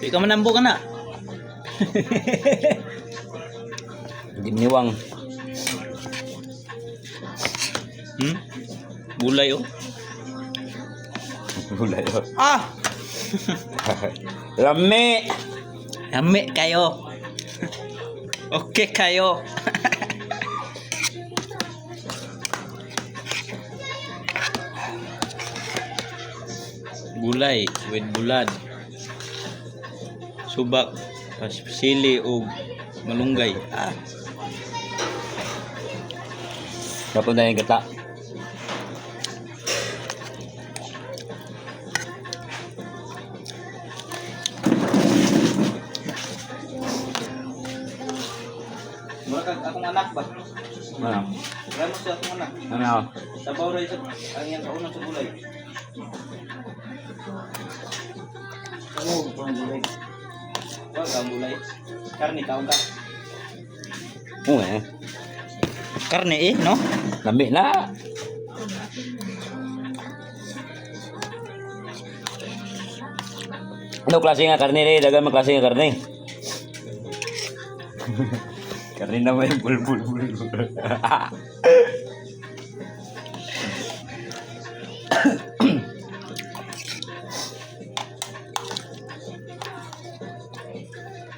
Ikaw manambo ka na. Giniwang. Gulay oh. Gulay oh. Ah! Lami! Lami kayo. Okay kayo. Gulay with bulad. Subak, sili o malunggay. Ah. Dapat na yung gata. Murag akong anak ba? Ano? Kaya mo sa akong anak. Ano? Sabaw rin sa ang iyang kaunang sa gulay. Ano ang gulay? Wag ang gulay. Karne taong ka. Oo eh. Karne eh, no? Lami na. Ano klase nga karne rin? Dagan mo klase nga karne. Karne na may bulbul.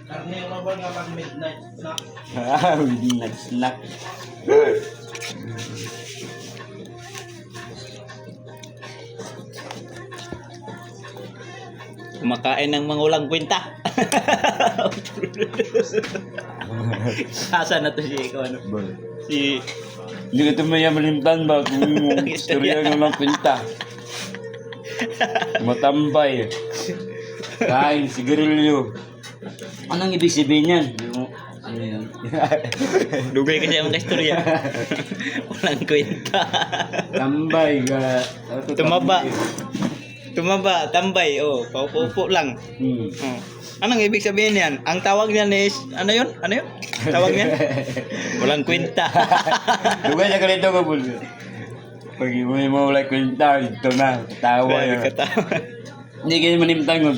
Karne yung mabal nga pag midnight snack. Midnight snack. Kumakain ng mga ulang kwenta. Asa na to si ikaw ano? Si Hindi ka tumaya malimtan ba kung istorya ng mga pinta. Matambay. Kain, sigarilyo. Anong ibig sabihin yan? Ano yan? dugay kasi ang istorya. Walang kwenta. Tambay ka. Tumaba, tambay, oh, paupo lang. Oh. Anong ibig sabihin yan? Ang tawag niyan is, ano yun? Ano yun? Tawag niyan? Walang kwenta. Dugay na ka rito ka po. Pag mo wala kwenta, ito na. Tawa Grabe yun. katawa. Hindi kayo manimtang.